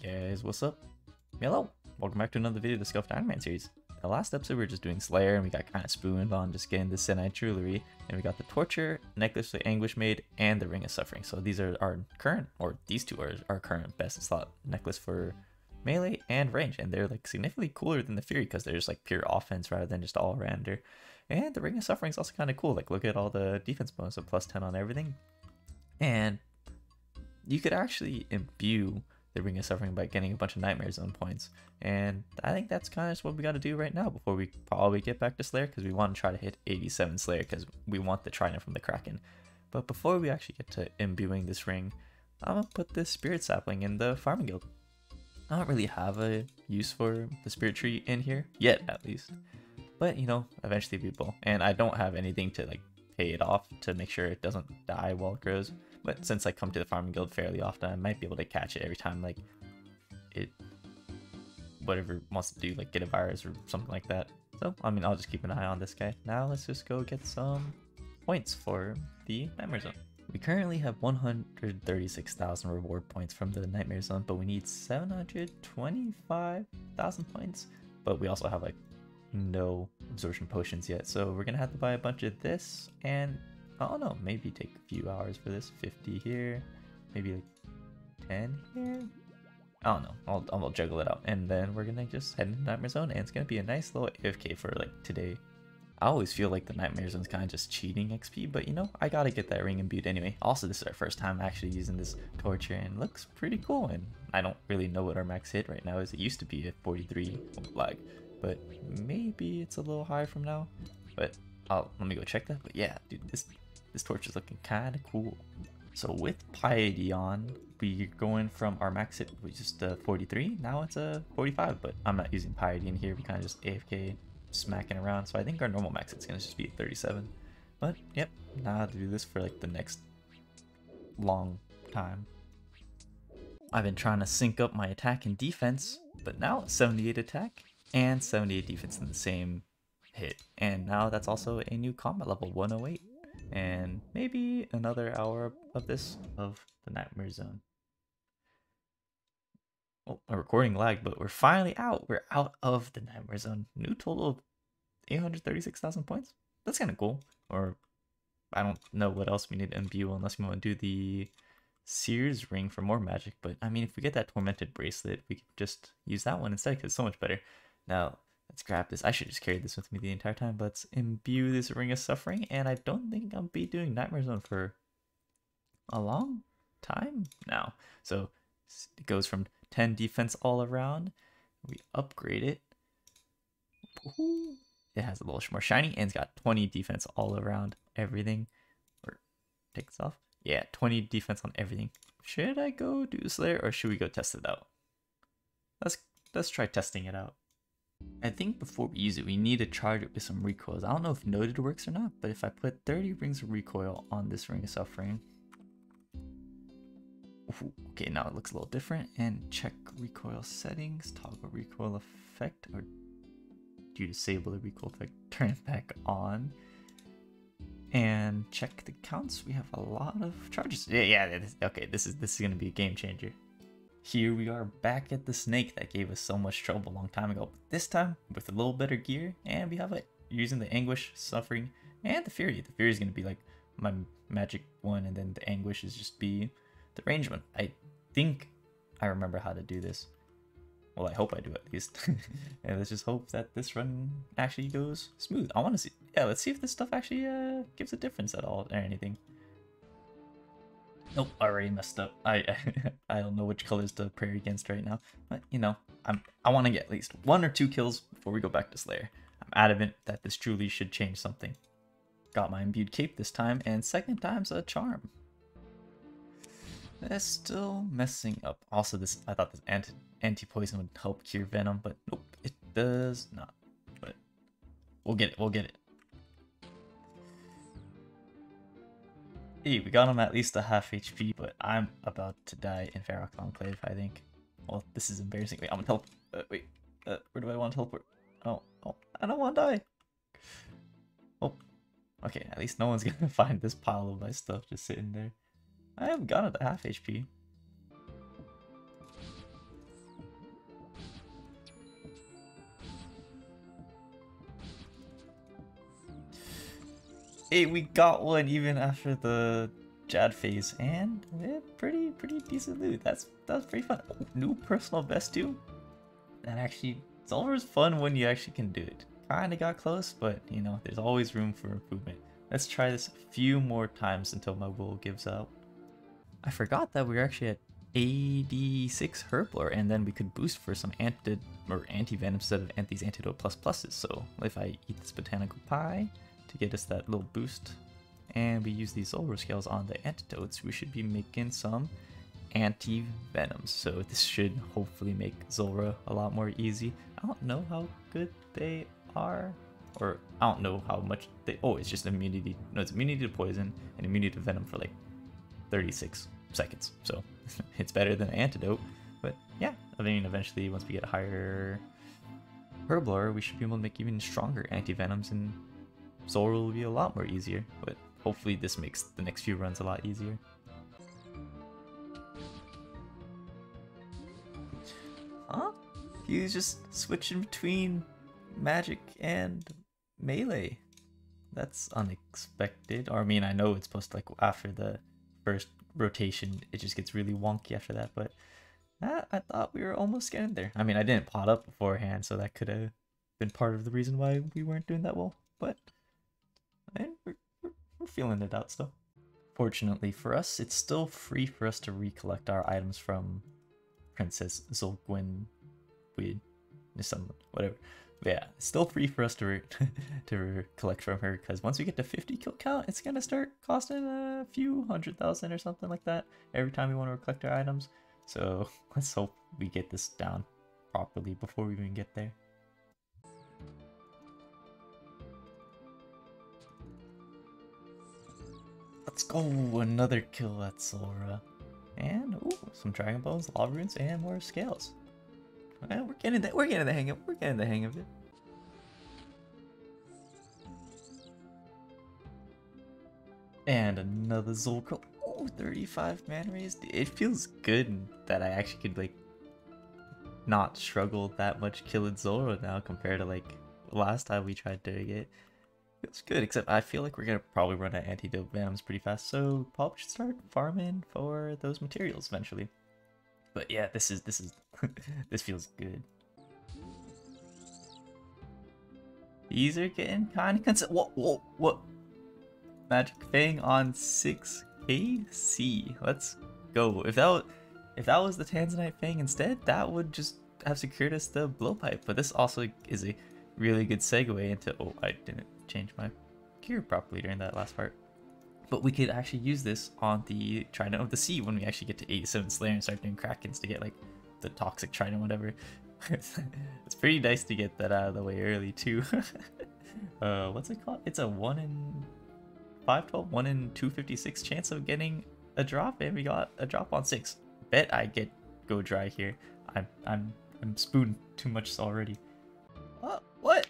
guys, what's up? Hello, welcome back to another video of the Scuffed Iron Man series. The last episode we were just doing Slayer and we got kind of spooned on just getting the Senite Jewelry, and we got the Torture, Necklace the Anguish Maid, and the Ring of Suffering. So these are our current, or these two are our current best slot necklace for melee and range, and they're like significantly cooler than the Fury because they're just like pure offense rather than just all-rounder. And the Ring of Suffering is also kind of cool. Like look at all the defense bonus of +10 on everything, and you could actually imbue the Ring of Suffering by getting a bunch of Nightmare Zone points. And I think that's kind of what we got to do right now before we probably get back to Slayer, because we want to try to hit 87 Slayer because we want the Trident from the Kraken. But before we actually get to imbuing this ring, I'm going to put this Spirit Sapling in the Farming Guild. I don't really have a use for the Spirit Tree in here, yet at least. But, you know, eventually we will. And I don't have anything to like pay it off to make sure it doesn't die while it grows. But since I come to the Farming Guild fairly often, I might be able to catch it every time like it whatever it wants to do, like get a virus or something like that. So I mean, I'll just keep an eye on this guy. Now let's just go get some points for the Nightmare Zone. We currently have 136,000 reward points from the Nightmare Zone, but we need 725,000 points. But we also have like no absorption potions yet, so we're gonna have to buy a bunch of this, and I don't know, maybe take a few hours for this. 50 here, maybe like 10 here. I don't know. I'll juggle it out, and then we're gonna just head into Nightmare Zone, and it's gonna be a nice little AFK for like today. I always feel like the Nightmare Zone's kind of just cheating XP, but you know, I gotta get that ring imbued anyway. Also, this is our first time actually using this Torture, and it looks pretty cool. And I don't really know what our max hit right now is. It used to be at 43 lag, but maybe it's a little higher from now. But let me go check that. But yeah, dude, this torch is looking kind of cool. So with Piety on, we're going from our max hit, which is 43, now it's a 45, but I'm not using Piety in here. We kind of just AFK smacking around, so I think our normal max hit's gonna just be 37. But yep, now I have to do this for like the next long time. I've been trying to sync up my attack and defense, but now it's 78 attack and 78 defense in the same hit, and now that's also a new combat level, 108. And maybe another hour of this of the Nightmare Zone. Oh, my recording lagged, but we're finally out. We're out of the Nightmare Zone. New total of 836,000 points. That's kind of cool. Or I don't know what else we need to imbue unless we want to do the Seer's Ring for more magic. But I mean, if we get that Tormented Bracelet, we could just use that one instead because it's so much better. Now, let's grab this. I should just carry this with me the entire time. But let's imbue this Ring of Suffering. And I don't think I'll be doing Nightmare Zone for a long time now. So it goes from 10 defense all around. We upgrade it. It has a little more shiny, and it's got 20 defense all around everything. Or take this off. Yeah, 20 defense on everything. Should I go do Slayer or should we go test it out? Let's try testing it out. I think before we use it, we need to charge it with some recoils. I don't know if Noted works or not, but if I put 30 rings of recoil on this Ring of Suffering. Ooh, okay, now it looks a little different. And check recoil settings, toggle recoil effect, or do you disable the recoil effect, turn it back on. And check the counts. We have a lot of charges. Yeah, okay, this is gonna be a game changer. Here we are back at the snake that gave us so much trouble a long time ago, but this time with a little better gear, and we have it using the Anguish, Suffering, and the Fury. The Fury is going to be like my magic one, and then the Anguish is just be the range one. I think I remember how to do this. Well, I hope I do at least. And let's just hope that this run actually goes smooth. I want to see, yeah, let's see if this stuff actually gives a difference at all or anything. Nope, I already messed up. I don't know which colors to pray against right now, but you know, I want to get at least 1 or 2 kills before we go back to Slayer. I'm adamant that this truly should change something. Got my imbued cape this time, and second time's a charm. That's still messing up. Also, this I thought this anti-poison would help cure venom, but nope, it does not. But we'll get it. We'll get it. Hey, we got him at least a half HP, but I'm about to die in Varrock Enclave, I think. Well, this is embarrassing. Wait, I'm gonna teleport. Where do I want to teleport? Oh, I don't want to die. Oh, okay, at least no one's gonna find this pile of my stuff just sitting there. I have got it at half HP. Hey, we got one even after the Jad phase, and pretty decent loot. That's pretty fun. Oh, new personal best too. That actually, it's always fun when you actually can do it. Kinda got close, but you know, there's always room for improvement. Let's try this a few more times until my will gives out. I forgot that we were actually at 86 Herblore, and then we could boost for some anti-venom instead of these antidote plus pluses. So if I eat this botanical pie to get us that little boost, and we use these Zulrah scales on the antidotes, we should be making some anti-venoms. So this should hopefully make Zulrah a lot more easy. I don't know how good they are, or I don't know how much they, oh, it's just immunity. No, it's immunity to poison and immunity to venom for like 36 seconds. So it's better than an antidote. But yeah, I mean, eventually once we get a higher Herblore, we should be able to make even stronger anti-venoms, and Zulrah will be a lot more easier. But hopefully this makes the next few runs a lot easier. Huh? He's just switching between magic and melee. That's unexpected. Or I mean, I know it's supposed to, like, after the first rotation, it just gets really wonky after that, but I thought we were almost getting there. I mean, I didn't pot up beforehand, so that could have been part of the reason why we weren't doing that well, but we're feeling it out still. Fortunately for us, it's still free for us to recollect our items from Princess Zulgwyn with some whatever. But yeah, it's still free for us to collect from her, because once we get to 50 kill count, it's gonna start costing a few 100,000 or something like that every time we want to collect our items. So let's hope we get this down properly before we even get there. Let's go, another kill at Zulrah. And ooh, some Dragon Bones, Lava Runes, and more scales. Well, we're getting the hang of it. We're getting the hang of it. And another Zulrah. Oh, 35 man raised. It feels good that I actually could like not struggle that much killing Zulrah now compared to like last time we tried doing it. Feels good, except I feel like we're gonna probably run out of antidote venoms pretty fast, so probably should start farming for those materials eventually. But yeah, this is this feels good. These are getting kind of consistent. What? Magic Fang on 6KC. Let's go. If that was the Tanzanite Fang instead, that would just have secured us the blowpipe. But this also is a really good segue into, oh, I didn't change my gear properly during that last part. But we could actually use this on the Trident of the Sea when we actually get to 87 Slayer and start doing Krakens to get like the toxic Trident, whatever. It's pretty nice to get that out of the way early too. What's it called? It's a 1 in 512, 1 in 256 chance of getting a drop, and we got a drop on 6. Bet I go dry here. I'm spooned too much already. What?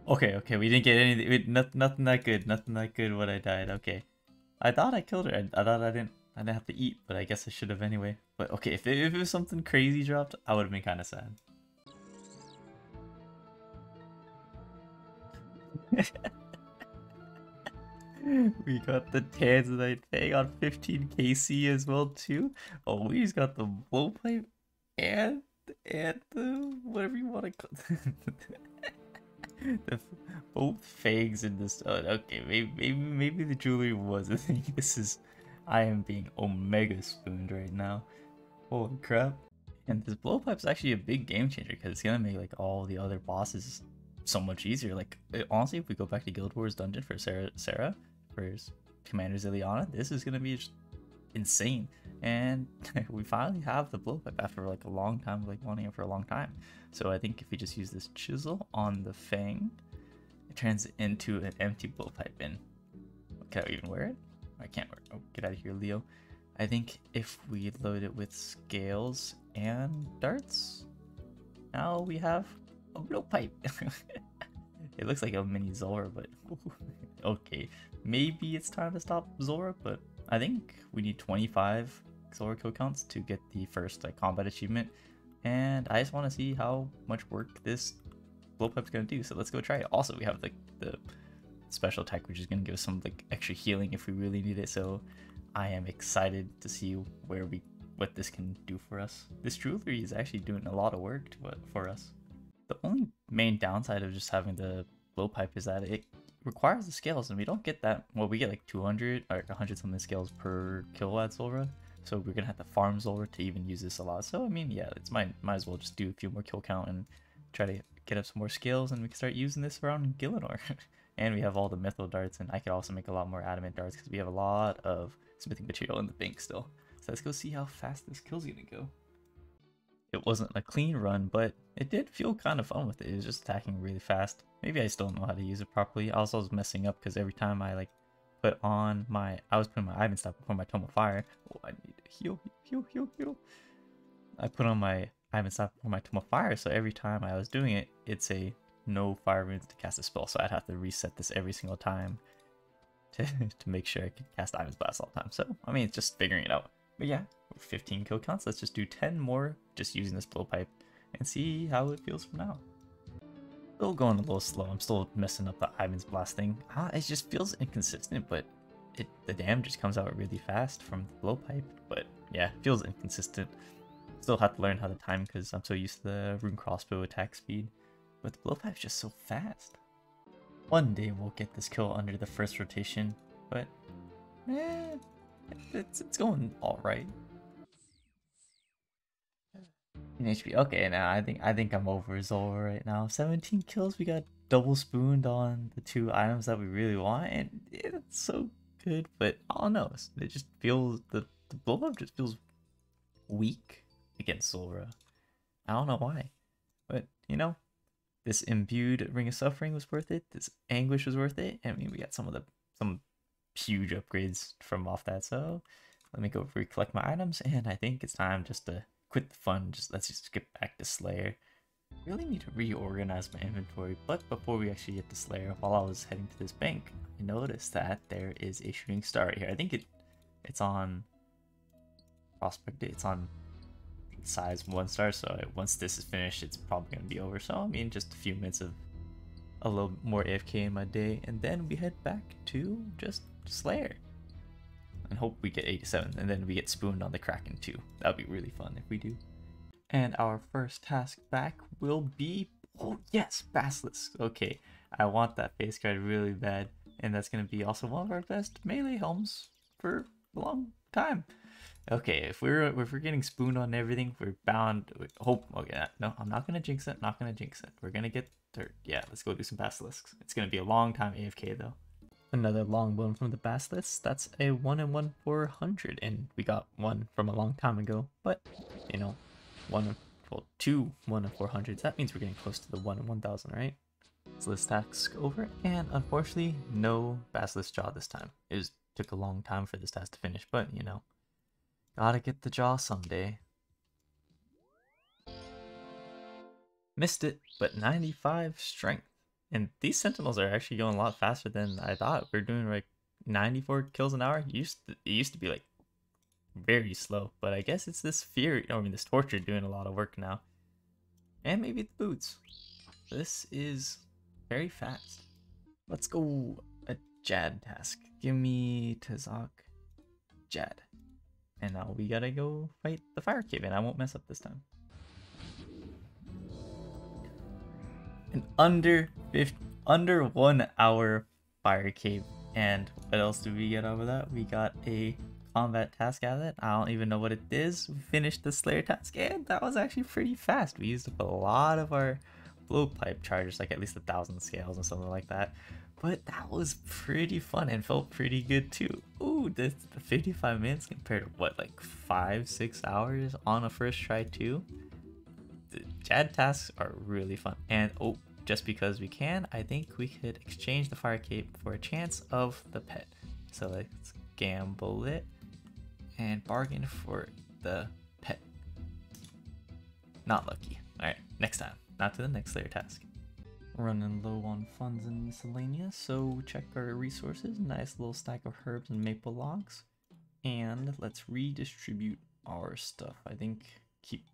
Okay, we didn't get anything. Nothing that good. Nothing that good when I died. Okay, I thought I killed her. I thought I didn't have to eat, but I guess I should have anyway. But okay, if it was something crazy dropped, I would have been kind of sad. We got the Tanzanite Fang on 15 KC as well too. Oh, we just got the blowpipe and the whatever you want to call both fangs in this. Okay, maybe the jewelry was a thing. I am being omega spooned right now. Holy crap! And this blowpipe is actually a big game changer because it's gonna make like all the other bosses so much easier. Like honestly, if we go back to Guild Wars Dungeon for Sarah for Commander Ziliana, this is gonna be just insane. And we finally have the blowpipe after like a long time, like wanting it for a long time. So I think if we just use this chisel on the fang, it turns it into an empty blowpipe. And can I even wear it? I can't wear it. Oh, get out of here, Leo. I think if we load it with scales and darts, now we have a blowpipe. It looks like a mini Zulrah, but okay, maybe it's time to stop Zulrah. But I think we need 25 Zulrah kill counts to get the first combat achievement, and I just want to see how much work this blowpipe's gonna do. So let's go try it. Also, we have the special attack, which is going to give us some like extra healing if we really need it. So I am excited to see what this can do for us. This jewelry is actually doing a lot of work for us. The only main downside of just having the blowpipe is that it requires the scales, and we don't get that. Well, we get like 200 or 100 something scales per kilowatt Zulrah, so we're gonna have to farm Zulrah to even use this a lot. So I mean, yeah, it's might as well just do a few more kill count and try to get up some more scales, and we can start using this around Gielinor. And we have all the mythril darts, and I could also make a lot more adamant darts because we have a lot of smithing material in the bank still. So let's go see how fast this kill's gonna go. It wasn't a clean run, but it did feel kind of fun with it. It was just attacking really fast. Maybe I still don't know how to use it properly. I was messing up because every time I like put on my, I was putting my Ivan staff before my Tome of Fire. Oh, I need to heal. I put on my Ivan staff before my Tome of Fire, so every time I was doing it, it'd say no fire runes to cast a spell. So I'd have to reset this every single time to make sure I could cast Ivan's Blast all the time. So I mean, it's just figuring it out. But yeah, 15 kill counts. Let's just do 10 more just using this blowpipe and see how it feels from now. Still going a little slow. I'm still messing up the Ivan's Blast thing. It just feels inconsistent, but the damage just comes out really fast from the blowpipe. But yeah, it feels inconsistent. Still have to learn how to time because I'm so used to the rune crossbow attack speed. But the blowpipe's just so fast. One day we'll get this kill under the first rotation, but it's going all right. In HP, okay. Now I think I'm over Zulrah right now. 17 kills. We got double spooned on the 2 items that we really want, and it's so good. But I don't know. It just feels the blow up just feels weak against Zulrah. I don't know why, but you know, this imbued Ring of Suffering was worth it. This Anguish was worth it. I mean, we got some huge upgrades from off that. So let me go recollect my items, and I think it's time just to quit the fun. Let's just skip back to Slayer. Really need to reorganize my inventory, but before we actually get to Slayer, while I was heading to this bank, I noticed that there is a shooting star right here. I think it's on Prospect. It's on size 1 star, so once this is finished, it's probably gonna be over. So I mean, just a few minutes of a little more AFK in my day, and then we head back to just Slayer and hope we get 87, and then we get spooned on the Kraken too. That would be really fun if we do. And our first task back will be, oh yes, Basilisk. Okay, I want that face card really bad, and that's gonna be also one of our best melee helms for a long time. Okay, if we're getting spooned on everything, we're bound. Hope. Okay, no, I'm not gonna jinx it. Not gonna jinx it. We're gonna get third. Yeah, let's go do some Basilisks. It's gonna be a long time AFK though. Another long one from the Basilisk. That's a 1 in 1/400, and we got one from a long time ago. But you know, 2 1 in 400s. That means we're getting close to the 1 in 1000, right? So this task over, and unfortunately, no Basilisk Jaw this time. It took a long time for this task to finish, but you know. Gotta get the jaw someday. Missed it, but 95 strength. And these sentinels are actually going a lot faster than I thought. We're doing like 94 kills an hour. It used to be like very slow, but I guess it's this fear, I mean this torture doing a lot of work now. And maybe the boots. This is very fast. Let's go a Jad task. Give me Tazak Jad. And now we gotta go fight the Fire Cave, and I won't mess up this time. An under 1 hour Fire Cave. And what else do we get out of that? We got a combat task out of it. I don't even know what it is. We finished the Slayer task, and that was actually pretty fast. We used up a lot of our blowpipe charges, like at least 1,000 scales and something like that. But that was pretty fun and felt pretty good too. Ooh, the 55 minutes compared to what, like 5-6 hours on a first try too? The Jad tasks are really fun. And oh, just because we can, I think we could exchange the Fire Cape for a chance of the pet. So let's gamble it and bargain for the pet. Not lucky. Alright, next time. Not to the next Slayer task. Running low on funds and miscellaneous, so check our resources. Nice little stack of herbs and maple logs. And let's redistribute our stuff. I think keep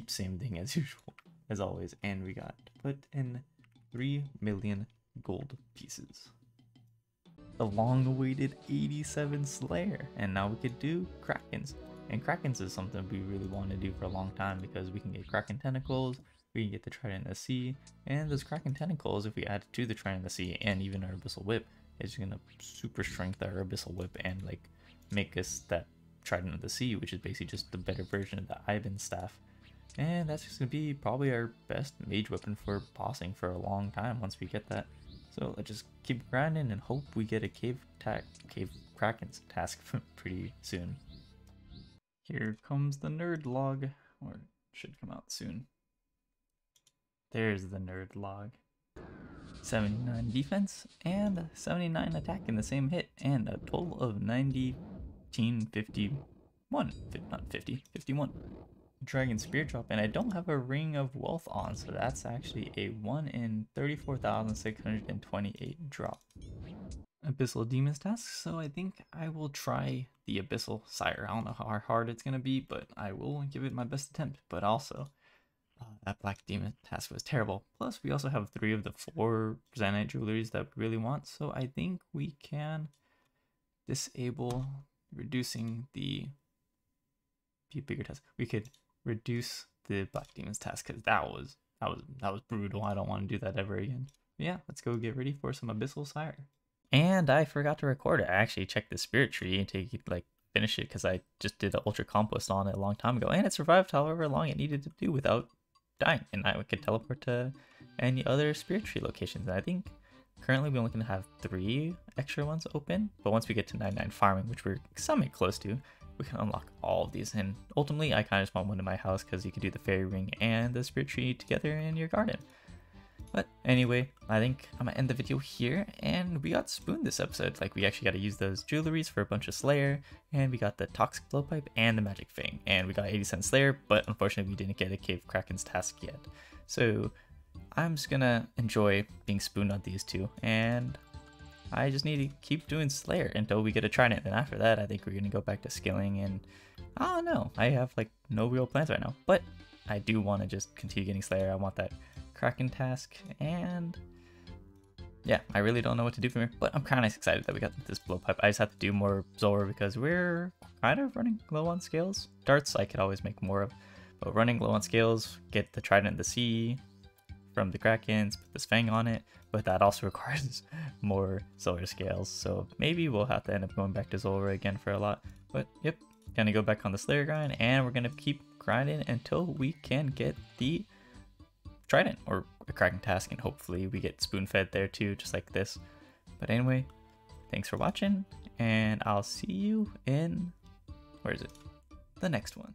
same thing as usual, as always. And we got to put in 3 million gold pieces. the long-awaited 87 Slayer, and now we could do Krakens. And Krakens is something we really want to do for a long time because we can get Kraken Tentacles, we can get the Trident of the Sea, and those Kraken Tentacles, if we add it to the Trident of the Sea and even our Abyssal Whip, is going to super strengthen our Abyssal Whip and like make us that Trident of the Sea, which is basically just the better version of the Ivan staff. And that's just going to be probably our best mage weapon for bossing for a long time once we get that. So let's just keep grinding and hope we get a cave Kraken's task pretty soon. Here comes the nerd log, or it should come out soon. There's the nerd log. 79 defense and 79 attack in the same hit, and a total of 1951. Not 50, 51. Dragon Spear drop, and I don't have a Ring of Wealth on, so that's actually a 1 in 34,628 drop. Abyssal Demons task, so I think I will try the Abyssal Sire. I don't know how hard it's gonna be, but I will give it my best attempt. But also, that Black Demon task was terrible. Plus, we also have 3 of the 4 Zanite jewelries that we really want, so I think we can disable reducing the bigger task. We could reduce the Black Demons task because that was brutal. I don't want to do that ever again. But yeah, let's go get ready for some Abyssal Sire. And I forgot to record it. I actually checked the spirit tree to like finish it because I just did the ultra compost on it a long time ago, and it survived however long it needed to do without dying, and I could teleport to any other spirit tree locations. And I think currently we only can have 3 extra ones open, but once we get to 99 farming, which we're somewhat close to, we can unlock all of these. And ultimately I kind of just want one in my house because you can do the fairy ring and the spirit tree together in your garden. But anyway, I think I'm gonna end the video here, and we got spooned this episode. Like, we actually got to use those jewelries for a bunch of Slayer, and we got the Toxic Blowpipe and the Magic Fang, and we got 80% Slayer, but unfortunately we didn't get a Cave Kraken's task yet. So I'm just gonna enjoy being spooned on these 2, and I just need to keep doing Slayer until we get a Trident. And after that, I think we're gonna go back to skilling, and I don't know, I have like no real plans right now, but I do want to just continue getting Slayer. I want that Kraken task, and yeah, I really don't know what to do from here, but I'm kind of excited that we got this blowpipe. I just have to do more Zulrah because we're kind of running low on scales. Darts I could always make more of, but running low on scales, get the Trident of the Sea from the Krakens, put this Fang on it, but that also requires more Zulrah scales, so maybe we'll have to end up going back to Zulrah again for a lot. But yep, gonna go back on the Slayer grind, and we're gonna keep grinding until we can get the Trident or a Kraken task, and hopefully we get spoon fed there too, just like this. But anyway, thanks for watching, and I'll see you in, where is it? The next one.